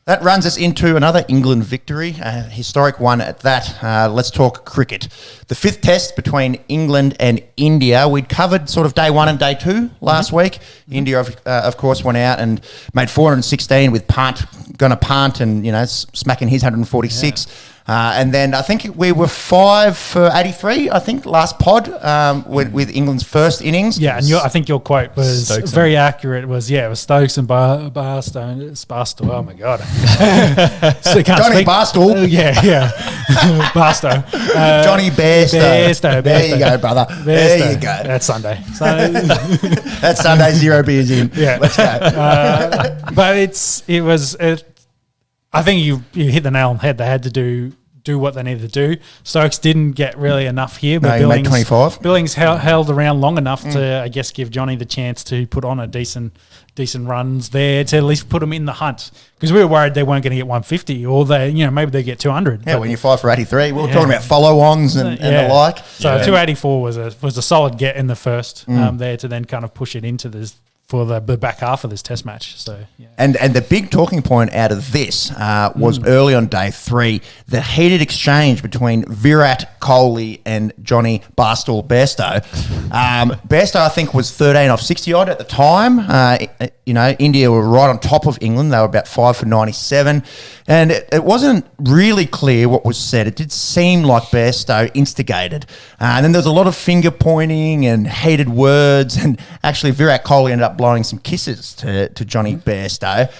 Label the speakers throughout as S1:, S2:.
S1: That runs us into another England victory, a historic one at that. Let's talk cricket. The fifth test between England and India. We'd covered sort of day one and day two last week. India, of course, went out and made 416 with going to punt and, smacking his 146. Yeah. And then I think we were 5 for 83, I think, last pod with England's first innings.
S2: Yeah, and I think your quote was Stokes very accurate. It was Stokes and Barstow. Oh, my God. So
S1: Johnny Barstow.
S2: Yeah. Barstow.
S1: Johnny Bairstow. There you go, brother. There you go.
S2: That's Sunday.
S1: That's Sunday, 0 beers in.
S2: Yeah.
S1: Let's go.
S2: But I think you hit the nail on the head. They had to do what they needed to do. Stokes didn't get really enough here, but
S1: he made 25.
S2: Billings held around long enough to, I guess, give Johnny the chance to put on a decent runs there to at least put them in the hunt. Because we were worried they weren't going to get 150 or maybe they get 200.
S1: Yeah, when you're 5 for 83, we were talking about follow-ons and the like.
S2: So 284 was a solid get in the first there to then kind of push it into this for the back half of this test match. So
S1: and the big talking point out of this was early on day 3, the heated exchange between Virat Kohli and Johnny Bairstow. Bairstow, I think, was 13 off 60 odd at the time. India were right on top of England. They were about 5 for 97. And it wasn't really clear what was said. It did seem like Bairstow instigated. And then there was a lot of finger pointing and hated words. And actually, Virat Kohli ended up blowing some kisses to Johnny Bairstow.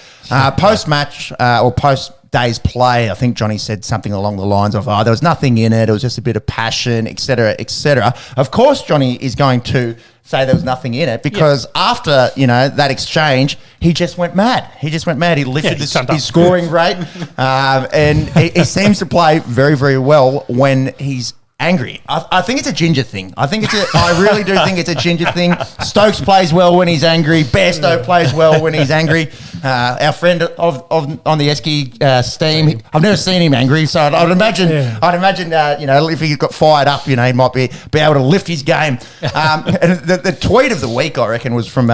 S1: Post-match or post-day's play, I think Johnny said something along the lines of, there was nothing in it. It was just a bit of passion, et cetera, et cetera. Of course, Johnny is going to say there was nothing in it because after, that exchange, he just went mad. He lifted his scoring rate and he seems to play very, very well when he's angry. I think it's a ginger thing. I really do think it's a ginger thing. Stokes plays well when he's angry. Bairstow plays well when he's angry. Our friend of On The Esky, Steam, I've never seen him angry, so I'd imagine, if he got fired up, he might be able to lift his game. And the tweet of the week, I reckon, was from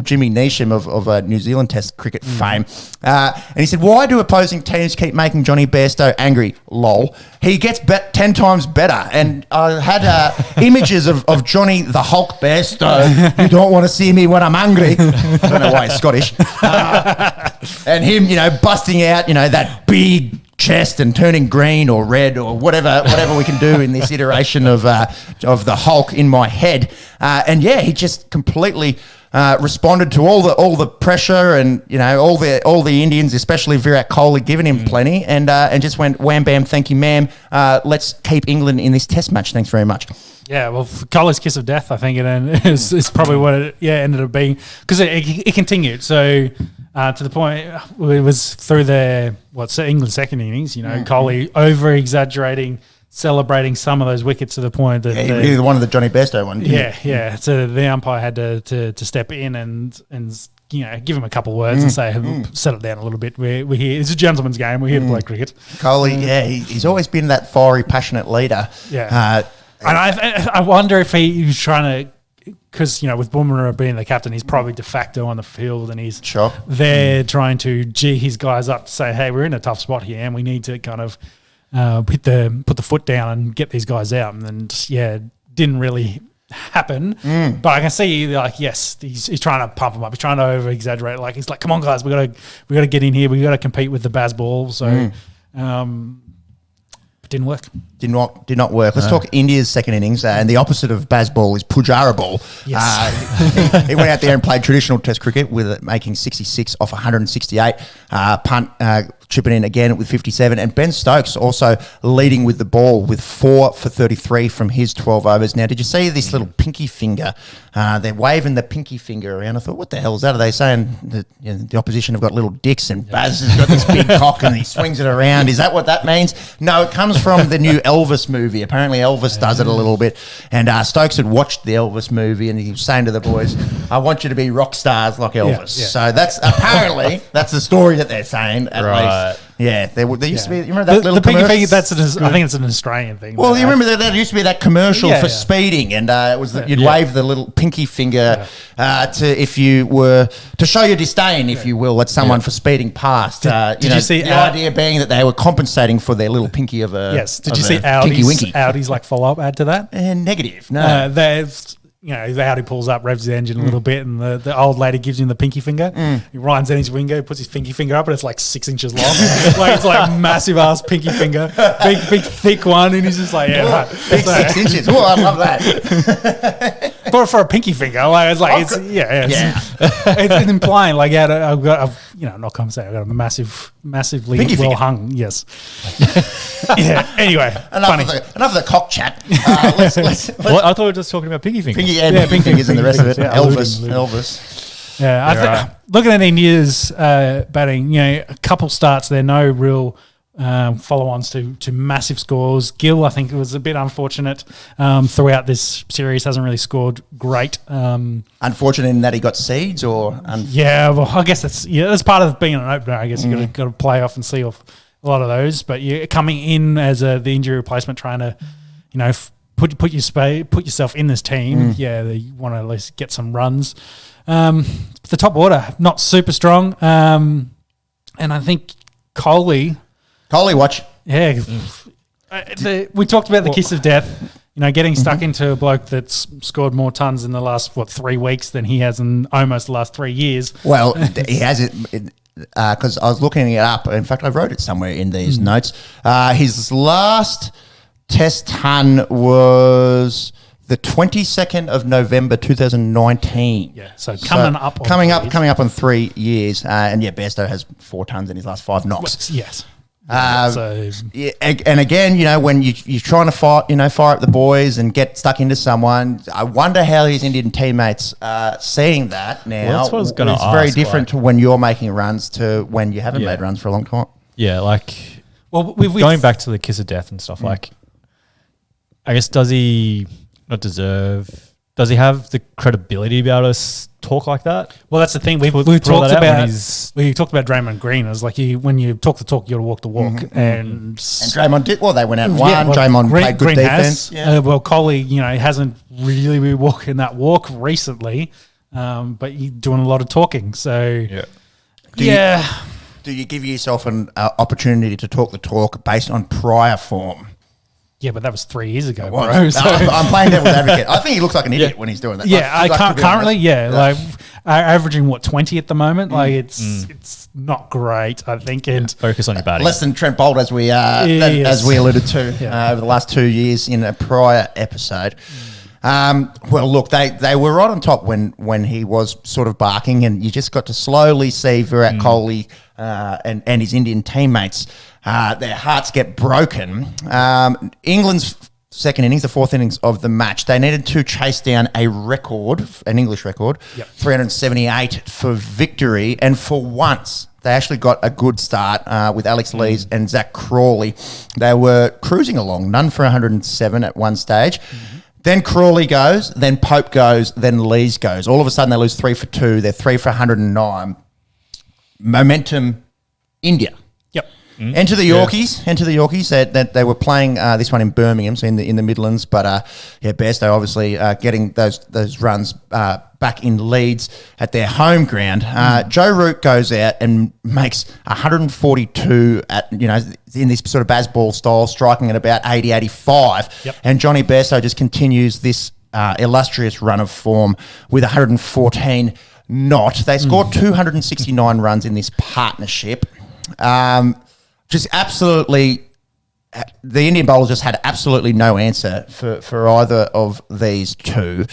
S1: Jimmy Neesham of New Zealand Test cricket fame, and he said, "Why do opposing teams keep making Johnny Bairstow angry? Lol. He gets 10 times better." And I had images of Johnny the Hulk Bairstow. You don't want to see me when I'm angry. I don't know why he's Scottish. And him, busting out, that big chest and turning green or red or whatever we can do in this iteration of the Hulk in my head. He just completely responded to all the pressure and all the Indians, especially Virat Kohli, giving him plenty, and just went wham bam, thank you, ma'am. Let's keep England in this Test match. Thanks very much.
S2: Yeah, well, Kohli's kiss of death, I think it is probably what it ended up being because it continued. So to the point it was through England's second innings. Kohli over exaggerating, celebrating some of those wickets to the point that
S1: he one of the Johnny Bairstow one.
S2: Yeah. So the umpire had to step in and give him a couple of words and say, settle down a little bit. We're here. It's a gentleman's game. We're here to play cricket.
S1: Kohli, he's always been that fiery, passionate leader.
S2: Yeah. And I wonder if he was trying to, because, with Bumrah being the captain, he's probably de facto on the field and he's there trying to gee his guys up to say, hey, we're in a tough spot here and we need to kind of put the foot down and get these guys out. And didn't really happen. But I can see, yes, he's trying to pump them up. He's trying to over exaggerate. He's like, come on, guys, we gotta get in here. We gotta compete with the Baz ball. So, it didn't work. Did
S1: not work. Let's talk India's second innings, and the opposite of Baz ball is Pujara ball.
S2: Yes.
S1: He went out there and played traditional Test cricket with it, making 66 off 168. Punt chipping in again with 57, and Ben Stokes also leading with the ball with 4 for 33 from his 12 overs. Now, did you see this little pinky finger? They're waving the pinky finger around. I thought, what the hell is that? Are they saying that the opposition have got little dicks and Baz has got this big cock and he swings it around? Is that what that means? No, it comes from the new Elvis movie. Apparently Elvis does it a little bit, and Stokes had watched the Elvis movie and he was saying to the boys, I want you to be rock stars like Elvis. So that's apparently that's the story that they're saying, at least. Yeah, there used to be. You remember that little
S2: the pinky
S1: commercial?
S2: finger. I think it's an Australian thing.
S1: Well, you remember that used to be that commercial for speeding, and it was you'd wave the little pinky finger to if you were to show your disdain, if you will, at someone for speeding past. Did you see the idea being that they were compensating for their little pinky of a
S2: Did you see Audi's like follow up ad to that?
S1: Negative. No.
S2: There's. The Audi pulls up, revs the engine a little bit, and the old lady gives him the pinky finger. He winds down his window, puts his pinky finger up, and it's like 6 inches long. It's like massive ass pinky finger, big thick one, and he's just like, right.
S1: Big 6 inches. Oh, I love that.
S2: For a pinky finger, it's implying like I'm not going to say I've got a massively
S1: pinky
S2: well
S1: finger.
S2: hung. Yes. Anyway,
S1: enough of the cock chat. Let's
S3: well, I thought we were just talking about pinky fingers.
S1: Pinky fingers and the rest of it. Elvis.
S2: Yeah, I think looking at India's batting, a couple starts there, no real follow-ons to massive scores. Gill, I think, was a bit unfortunate throughout this series. Hasn't really scored great.
S1: Unfortunate in that he got seeds, or
S2: well, I guess that's part of being an opener. I guess you got to play off and see off a lot of those. But you're coming in as the injury replacement, trying to, put yourself in this team. You want to at least get some runs. The top order not super strong, and I think Kohli
S1: watch.
S2: Yeah, we talked about the kiss of death. Getting stuck into a bloke that's scored more tons in the last 3 weeks than he has in almost the last 3 years.
S1: Well, he has it because I was looking it up. In fact, I wrote it somewhere in these notes. His last Test ton was the 22nd of November 2019.
S2: Yeah, so coming
S1: up on 3 years. And Bairstow has 4 tons in his last 5 knocks.
S2: Yes.
S1: And again, when you're trying to fire up the boys and get stuck into someone, I wonder how his Indian teammates are seeing that now.
S3: Well, that's what I was going to ask.
S1: It's very different to when you're making runs to when you haven't made runs for a long time.
S3: Yeah, going back to the kiss of death and stuff, I guess does he have the credibility to be able to talk like that?
S2: Well, that's the thing. We talked about Draymond Green. It was like when you talk the talk, you got to walk the walk. And
S1: Draymond did. Well, they went out and won. Draymond played good defense.
S2: Kohli, hasn't really been walking that walk recently, but he's doing a lot of talking. So,
S1: do you give yourself an opportunity to talk the talk based on prior form?
S2: Yeah, but that was 3 years ago, bro.
S1: So. I'm playing devil's advocate. I think he looks like an idiot when he's doing that.
S2: Yeah, averaging 20 at the moment. It's not great, I think. And
S3: focus on your batting.
S1: Less than Trent Bolt, as we alluded to over the last 2 years in a prior episode. Well, look, they were right on top when he was sort of barking, and you just got to slowly see Virat Kohli and his Indian teammates, their hearts get broken. England's second innings, the fourth innings of the match, they needed to chase down an English record, 378 for victory, and for once they actually got a good start with Alex Lees and Zach Crawley. They were cruising along, none for 107 at one stage. Then Crawley goes, then Pope goes, then Lees goes. All of a sudden, they lose 3 for 2. They're 3 for 109. Momentum, India.
S2: Yep.
S1: Enter the Yorkies. That they were playing this one in Birmingham, so in the Midlands. But Bairstow obviously getting those runs back in Leeds at their home ground. Joe Root goes out and makes 142 in this sort of Bazball style, striking at about 80, 85.
S2: Yep.
S1: And Johnny Bairstow just continues this illustrious run of form with 114 not. They scored 269 runs in this partnership. Just absolutely, the Indian bowlers just had absolutely no answer for either of these two.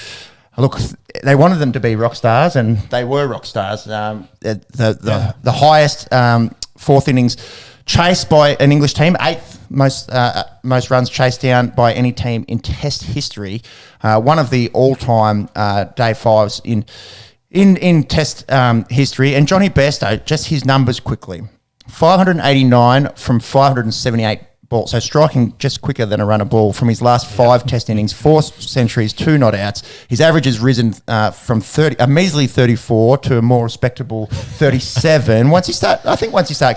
S1: Look, they wanted them to be rock stars, and they were rock stars. The highest fourth innings chased by an English team, eighth most runs chased down by any team in Test history. One of the all-time day fives in Test history. And Johnny Bairstow, just his numbers quickly: 589 from 578 ball. So striking just quicker than a runner ball from his last 5 Test innings, 4 centuries, 2 not outs. His average has risen from a measly 34 to a more respectable 37. Once you start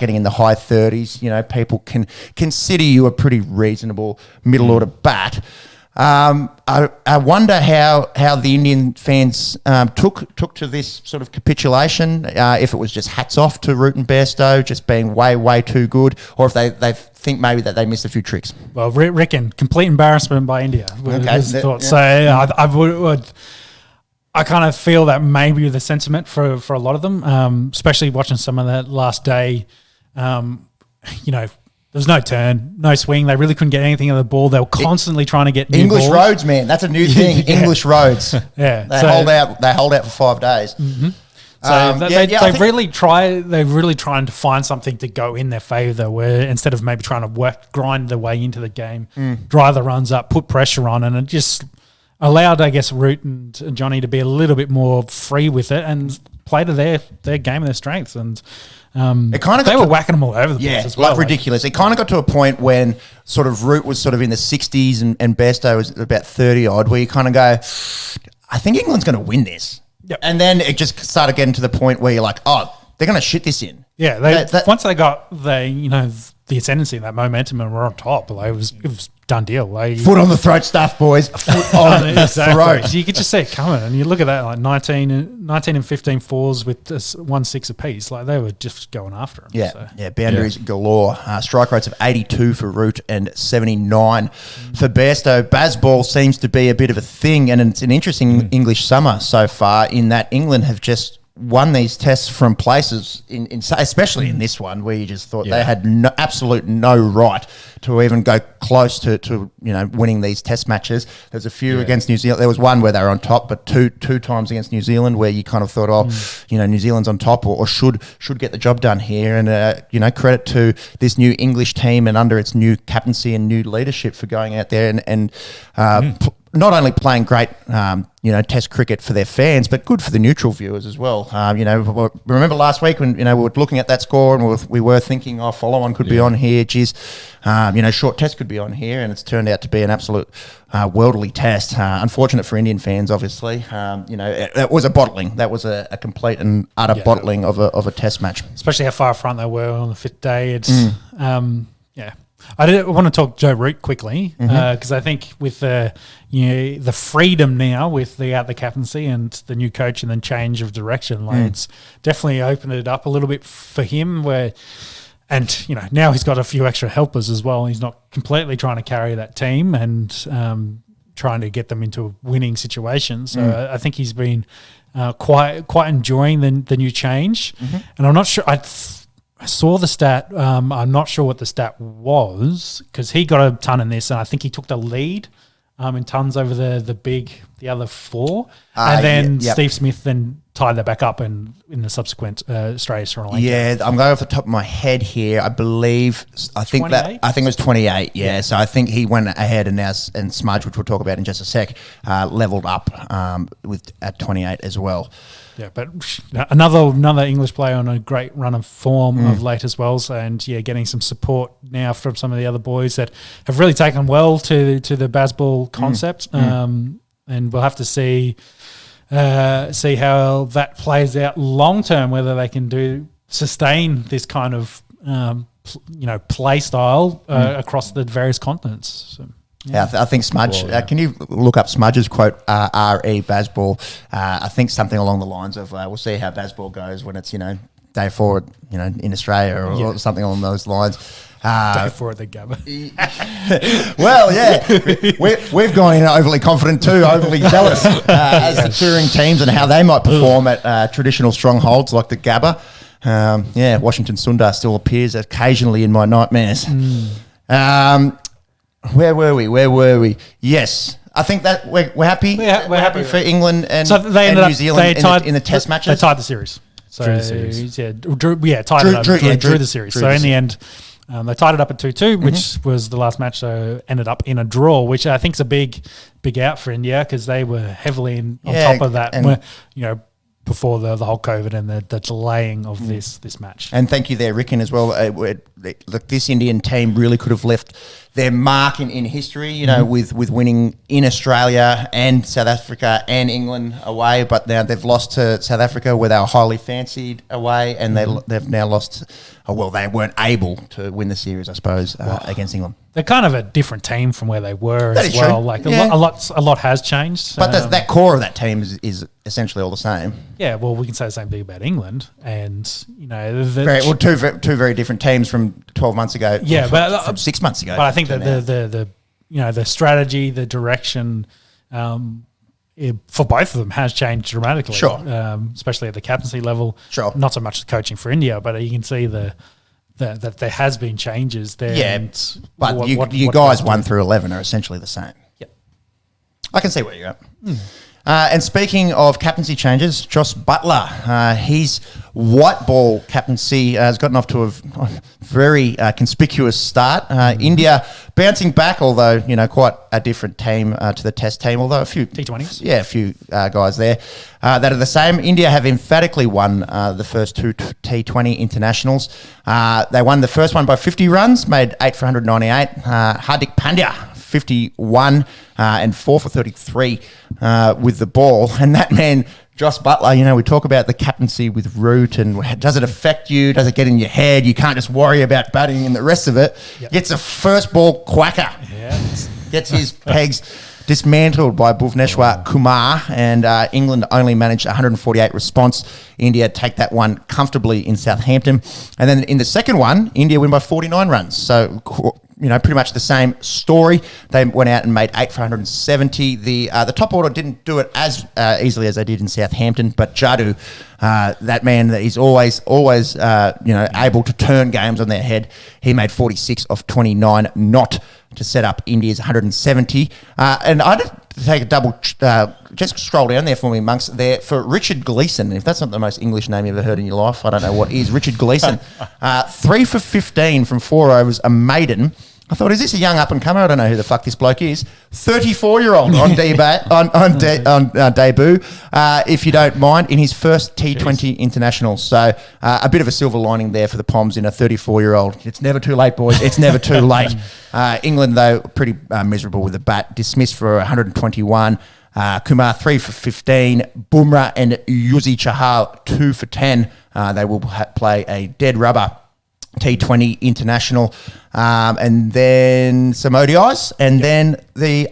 S1: getting in the high 30s, people can consider you a pretty reasonable middle order bat. I wonder how the Indian fans took to this sort of capitulation, if it was just hats off to Root and Bairstow just being way too good, or if they think maybe that they missed a few tricks.
S2: Well, reckon complete embarrassment by India.
S1: Okay.
S2: So I kind of feel that maybe the sentiment for a lot of them, especially watching some of that last day, there was no turn, no swing. They really couldn't get anything on the ball. They were constantly trying to get new
S1: English
S2: balls.
S1: roads, man. That's a new thing.
S2: Yeah.
S1: English roads.
S2: Yeah,
S1: They hold out for 5 days.
S2: Mm-hmm. So they really try. They're really trying to find something to go in their favour, where instead of maybe trying to grind their way into the game, drive the runs up, put pressure on, and it just allowed, I guess, Root and Johnny to be a little bit more free with it and play to their game and their strengths. And they were whacking them all over the place as well.
S1: Like ridiculous. It kind of got to a point when sort of Root was sort of in the 60s and Bairstow was about 30 odd, where you kind of go, I think England's going to win this.
S2: Yep.
S1: And then it just started getting to the point where you're like, oh, they're going to shit this in.
S2: Yeah, once they got the ascendancy, that momentum, and were on top, it was done deal.
S1: Foot on the throat stuff, boys. Foot on the throat.
S2: You could just see it coming, and you look at that, like 19 and 15 fours with 1 6 apiece. Like, they were just going after them.
S1: Yeah, boundaries galore. Strike rates of 82 for Root and 79 for Bairstow. Bazball seems to be a bit of a thing, and it's an interesting English summer so far in that England have just won these tests from places, especially in this one, where you just thought they had absolute no right to even go close to winning these test matches. There's a few against New Zealand. There was one where they were on top, but two times against New Zealand where you kind of thought, New Zealand's on top or should get the job done here. And credit to this new English team and under its new captaincy and new leadership for going out there and not only playing great, Test cricket for their fans, but good for the neutral viewers as well. Remember last week when we were looking at that score and we were thinking, follow on could be on here. Geez, short Test could be on here, and it's turned out to be an absolute worldly Test. Unfortunate for Indian fans, obviously. It was a bottling. That was a complete and utter bottling of a Test match.
S2: Especially how far front they were on the 5th day. It's I want to talk Joe Root quickly because I think with the freedom now with the captaincy and the new coach and then change of direction, it's definitely opened it up a little bit for him. Now he's got a few extra helpers as well. He's not completely trying to carry that team and trying to get them into winning situations. So I think he's been quite enjoying the new change, and I'm not sure. I saw the stat. I'm not sure what the stat was because he got a ton in this, and I think he took the lead in tons over the other 4, and then Steve Smith then tied that back up in the subsequent Australia-Sri Lanka.
S1: Yeah, I'm going off the top of my head here. I think it was 28. Yeah, so I think he went ahead and Smudge, which we'll talk about in just a sec, leveled up at 28 as well.
S2: Yeah, but another English player on a great run of form of late as well, and getting some support now from some of the other boys that have really taken well to the Bazball concept, and we'll have to see how that plays out long term, whether they can sustain this kind of play style across the various continents. So.
S1: Yeah, I think Smudge. Can you look up Smudge's quote? R.E. Bazball. I think something along the lines of, "We'll see how Bazball goes when it's day 4, in Australia or something along those lines."
S2: Day 4 at the Gabba.
S1: Well, yeah, we've gone in overly confident too, overly zealous as the touring teams and how they might perform at traditional strongholds like the Gabba. Washington Sundar still appears occasionally in my nightmares. Where were we? Yes. I think that we're happy. We're happy for England and New Zealand in the Test matches.
S2: They tied the series.
S3: Drew the series.
S2: Drew the series. So in the end, they tied it up at 2-2, which was the last match, so ended up in a draw, which I think is a big out for India because they were heavily on top of that. Before the whole COVID and the delaying of this match.
S1: And thank you there, Ricken, as well. look, this Indian team really could have left their mark in history, you know, with winning in Australia and South Africa and England away. But now they've lost to South Africa, where they were highly fancied away, and they've now lost. Oh, well, they weren't able to win the series, I suppose, against England.
S2: They're kind of a different team from where they were
S1: That
S2: as
S1: is
S2: well.
S1: true.
S2: Like
S1: Yeah.
S2: a lot has changed.
S1: But that core of that team is essentially all the same.
S2: Yeah, well, we can say the same thing about England, and you know,
S1: Two very different teams from 12 months ago.
S2: Yeah, but
S1: from 6 months ago.
S2: But I think that the you know, the strategy, the direction for both of them has changed dramatically.
S1: Sure.
S2: Especially at the captaincy level.
S1: Sure.
S2: Not so much the coaching for India, but you can see that there has been changes there.
S1: Yeah,
S2: and
S1: but you guys 1 through 11 are essentially the same.
S2: Yep.
S1: I can see where you're at. And speaking of captaincy changes, Josh Butler, his white ball captaincy has gotten off to a very conspicuous start. India bouncing back, although, you know, quite a different team to the Test team, although a few
S2: T20s.
S1: Yeah, a few guys there that are the same. India have emphatically won the first two T20 internationals. They won the first one by 50 runs, made 8 for 198. Hardik Pandya, 51 and 4 for 33 with the ball. And that man, Josh Butler, you know, we talk about the captaincy with root and does it affect you? Does it get in your head? You can't just worry about batting and the rest of it.
S2: Yep.
S1: Gets a first ball quacker.
S2: Yeah.
S1: Gets his pegs dismantled by Bhuvneshwar Kumar, and England only managed 148 response. India take that one comfortably in Southampton. And then in the second one, India win by 49 runs. So, you know, pretty much the same story. They went out and made 8 for 170. The top order didn't do it as easily as they did in Southampton, but Jadu, that man that is always you know, able to turn games on their head, he made 46 of 29 not to set up India's 170. And I did take a double, just scroll down there for me, monks, there for Richard Gleeson. If that's not the most English name you've ever heard in your life, I don't know what is. Richard Gleeson, 3 for 15 from 4 overs, a maiden. I thought, is this a young up-and-comer? I don't know who the fuck this bloke is. 34-year-old on debut, if you don't mind, in his first T20 international. So a bit of a silver lining there for the Poms in a 34-year-old. It's never too late, boys. It's never too late. England, though, pretty miserable with the bat. Dismissed for 121. Kumar, 3 for 15. Bumrah and Yuzi Chahal, 2 for 10. They will play a dead rubber T20 international, and then some ODIs, and then the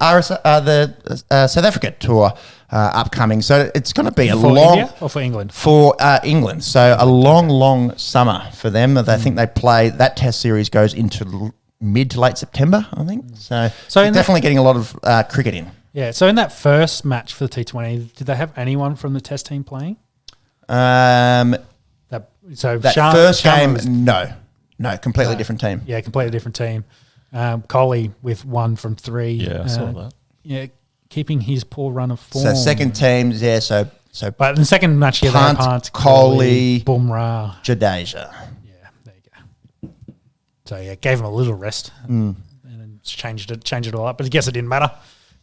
S1: South Africa tour upcoming. So it's going to be a long
S2: India or for England?
S1: For England. So a long summer for them. I think they play that Test series goes into mid to late September, I think. So definitely getting a lot of cricket in.
S2: Yeah. So in that first match for the T20, did they have anyone from the Test team playing?
S1: That first game, no, completely different team.
S2: Yeah, completely different team. Kohli with 1 from 3.
S3: Yeah, I saw that.
S2: Yeah, keeping his poor run of form.
S1: So second teams, yeah. So
S2: but in the second match, yeah,
S1: Punt,
S2: Punt,
S1: Kohli,
S2: Bumrah,
S1: Jadeja.
S2: Yeah, there you go. So yeah, gave him a little rest and then changed it all up. But I guess it didn't matter.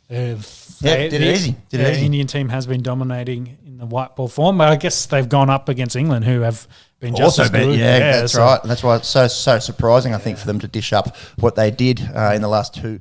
S1: Did it easy.
S2: The Indian team has been dominating in the white ball form, but I guess they've gone up against England, who have been just as good.
S1: Yeah, that's right. That's why it's so surprising, I think, for them to dish up what they did in the last two